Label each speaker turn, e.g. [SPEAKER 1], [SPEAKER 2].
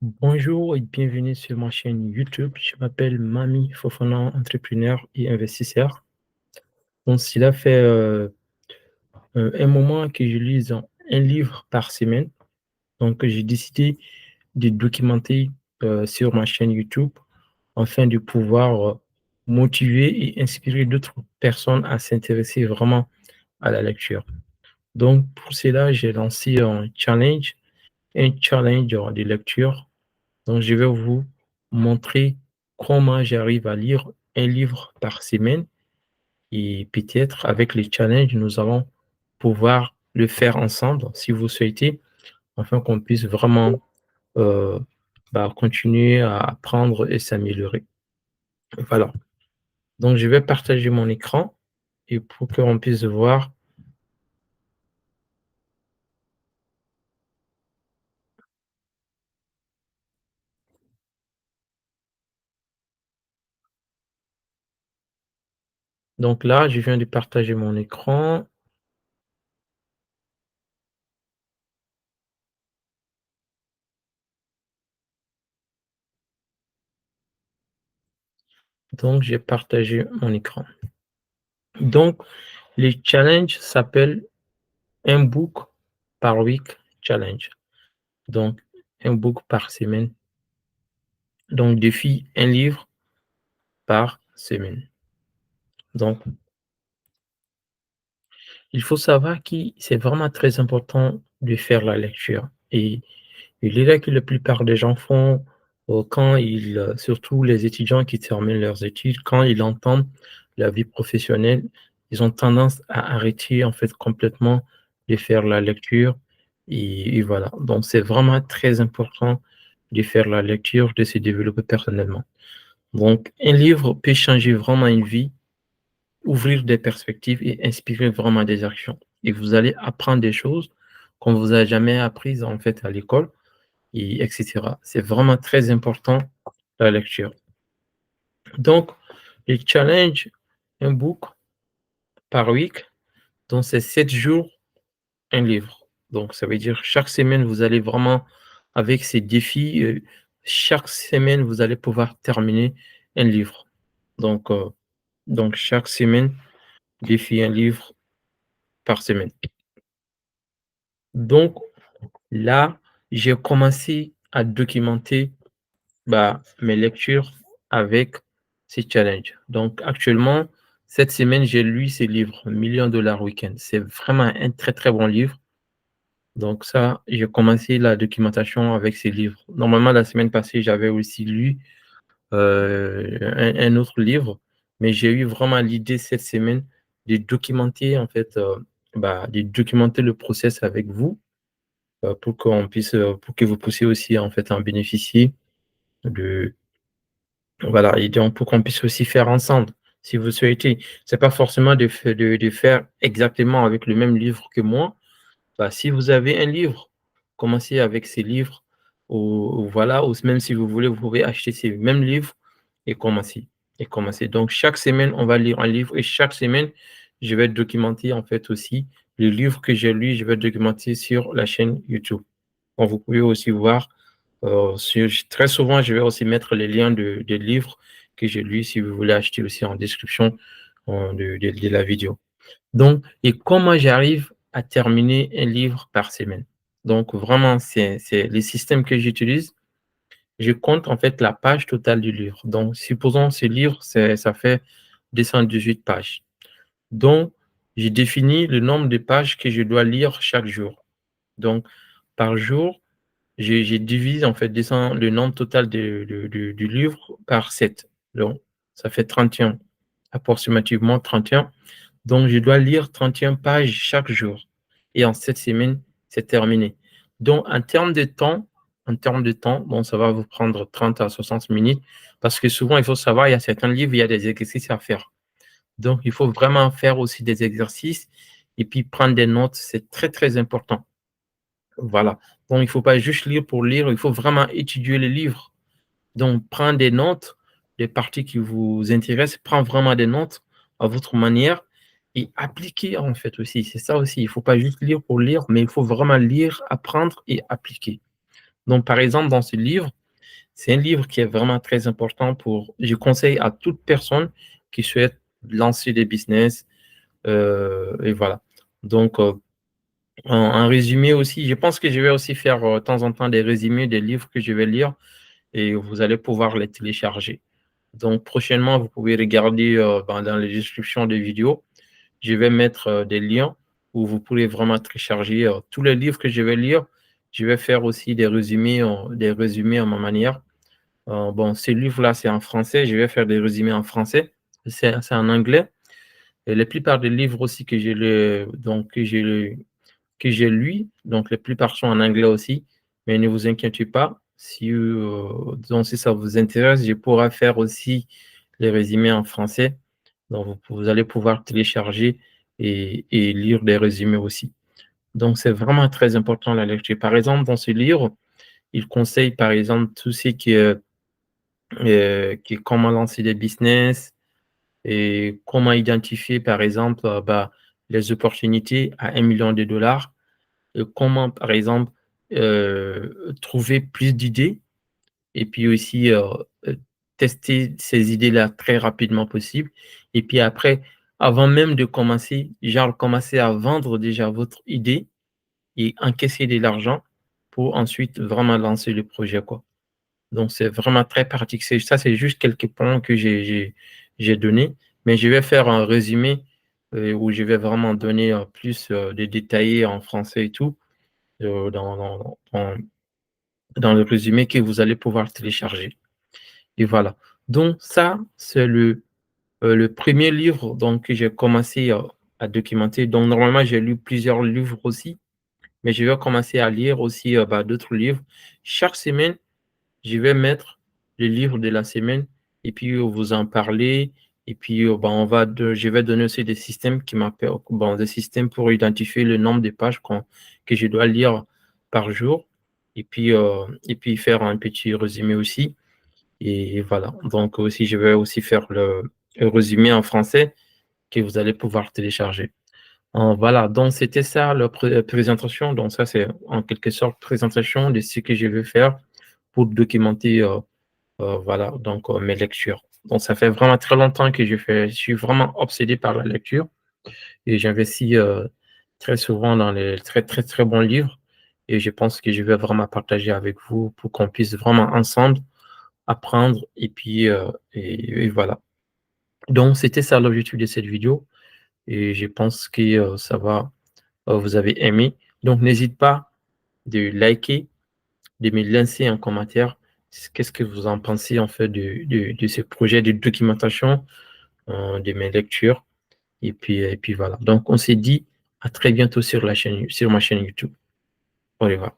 [SPEAKER 1] Bonjour et bienvenue sur ma chaîne YouTube. Je m'appelle Mami Fofana, entrepreneur et investisseur. Donc, cela fait un moment que je lis un livre par semaine. Donc, j'ai décidé de documenter sur ma chaîne YouTube afin de pouvoir motiver et inspirer d'autres personnes à s'intéresser vraiment à la lecture. Donc, pour cela, j'ai lancé un challenge de lecture. Donc, je vais vous montrer comment j'arrive à lire un livre par semaine et peut-être avec les challenges, nous allons pouvoir le faire ensemble si vous souhaitez, afin qu'on puisse vraiment euh, continuer à apprendre et s'améliorer. Voilà. Donc, je vais partager mon écran et pour qu'on puisse voir. Donc là, je viens de partager mon écran. Donc, j'ai partagé mon écran. Donc, les challenges s'appellent un book par week challenge. Donc, un book par semaine. Donc, défi, un livre par semaine. Donc, il faut savoir que c'est vraiment très important de faire la lecture. Et il est là que la plupart des gens font quand ils, surtout les étudiants qui terminent leurs études, quand ils entendent la vie professionnelle, ils ont tendance à arrêter en fait complètement de faire la lecture. Et voilà. Donc, c'est vraiment très important de faire la lecture, de se développer personnellement. Donc, un livre peut changer vraiment une vie, ouvrir des perspectives et inspirer vraiment des actions. Et vous allez apprendre des choses qu'on vous a jamais apprises en fait à l'école, et etc. C'est vraiment très important la lecture. Donc, les challenges, un book par week, donc c'est 7 jours, un livre. Donc, ça veut dire chaque semaine, vous allez vraiment, avec ces défis, chaque semaine, vous allez pouvoir terminer un livre. Donc, chaque semaine, défi un livre par semaine. Donc, là, j'ai commencé à documenter mes lectures avec ces challenges. Donc, actuellement, cette semaine, j'ai lu ce livre, Million Dollar Weekend. C'est vraiment un très, très bon livre. Donc, ça, j'ai commencé la documentation avec ces livres. Normalement, la semaine passée, j'avais aussi lu un autre livre, mais j'ai eu vraiment l'idée cette semaine de documenter, en fait, de documenter le process avec vous pour que vous puissiez aussi, en fait, en bénéficier de, voilà, et donc pour qu'on puisse aussi faire ensemble, si vous souhaitez. C'est pas forcément de faire exactement avec le même livre que moi. Si vous avez un livre, commencez avec ces livres, ou voilà, ou même si vous voulez, vous pouvez acheter ces mêmes livres et commencer. Et commencer. Donc, chaque semaine, on va lire un livre et chaque semaine, je vais documenter en fait aussi le livre que j'ai lu, je vais documenter sur la chaîne YouTube. Donc, vous pouvez aussi voir, très souvent, je vais aussi mettre les liens de livres que j'ai lus si vous voulez acheter aussi en description de la vidéo. Donc, et comment j'arrive à terminer un livre par semaine? Donc, vraiment, c'est les systèmes que j'utilise. Je compte en fait la page totale du livre. Donc, supposons ce livre, ça fait 218 pages. Donc, j'ai défini le nombre de pages que je dois lire chaque jour. Donc, par jour, j'ai divisé en fait le nombre total du livre par 7. Donc, ça fait 31, approximativement 31. Donc, je dois lire 31 pages chaque jour. Et en 7 semaines, c'est terminé. Donc, en termes de temps, bon, ça va vous prendre 30 à 60 minutes parce que souvent, il faut savoir, il y a certains livres, il y a des exercices à faire. Donc, il faut vraiment faire aussi des exercices et puis prendre des notes. C'est très, très important. Voilà. Donc, il ne faut pas juste lire pour lire, il faut vraiment étudier les livres. Donc, prendre des notes, des parties qui vous intéressent, prendre vraiment des notes à votre manière et appliquer en fait aussi. C'est ça aussi. Il ne faut pas juste lire pour lire, mais il faut vraiment lire, apprendre et appliquer. Donc, par exemple, dans ce livre, c'est un livre qui est vraiment très important je conseille à toute personne qui souhaite lancer des business, et voilà. Donc, en résumé aussi, je pense que je vais aussi faire de temps en temps des résumés des livres que je vais lire et vous allez pouvoir les télécharger. Donc, prochainement, vous pouvez regarder dans les descriptions des vidéos. Je vais mettre des liens où vous pourrez vraiment télécharger tous les livres que je vais lire. Je vais faire aussi des résumés à ma manière. Bon, ce livre-là, c'est en français. Je vais faire des résumés en français. C'est en anglais. Et la plupart des livres aussi que j'ai lu, donc la plupart sont en anglais aussi. Mais ne vous inquiétez pas. Donc, si ça vous intéresse, je pourrai faire aussi les résumés en français. Donc, vous allez pouvoir télécharger et lire des résumés aussi. Donc, c'est vraiment très important la lecture. Par exemple, dans ce livre, il conseille, par exemple, tout ce qui est comment lancer des business et comment identifier, par exemple, les opportunités à 1 million de dollars et comment, par exemple, trouver plus d'idées et puis aussi euh, tester ces idées-là très rapidement possible. Et puis après, avant même de commencer, genre commencer à vendre déjà votre idée et encaisser de l'argent pour ensuite vraiment lancer le projet, quoi. Donc, c'est vraiment très pratique. Ça, c'est juste quelques points que j'ai donnés, mais je vais faire un résumé où je vais vraiment donner plus de détails en français et tout euh, dans, dans, dans, dans le résumé que vous allez pouvoir télécharger. Et voilà. Donc, ça, c'est le premier livre donc, que j'ai commencé à documenter. Donc, normalement, j'ai lu plusieurs livres aussi, mais je vais commencer à lire aussi d'autres livres. Chaque semaine, je vais mettre le livre de la semaine et puis vous en parler. Et puis, je vais donner aussi des systèmes des systèmes pour identifier le nombre de pages que je dois lire par jour. Et puis faire un petit résumé aussi. Et voilà. Donc, aussi, je vais aussi faire le résumé en français que vous allez pouvoir télécharger. Voilà. Donc, c'était ça la présentation. Donc, ça, c'est en quelque sorte présentation de ce que je vais faire pour documenter voilà, donc mes lectures. Donc, ça fait vraiment très longtemps que je suis vraiment obsédé par la lecture et j'investis très souvent dans les très, très, très bons livres et je pense que je vais vraiment partager avec vous pour qu'on puisse vraiment ensemble apprendre et voilà. Donc, c'était ça l'objectif de cette vidéo et je pense que vous avez aimé. Donc, n'hésite pas de liker, de me laisser un commentaire. Qu'est-ce que vous en pensez en fait de ce projet de documentation de mes lectures? Et puis voilà. Donc, on s'est dit à très bientôt sur ma chaîne YouTube. Au revoir.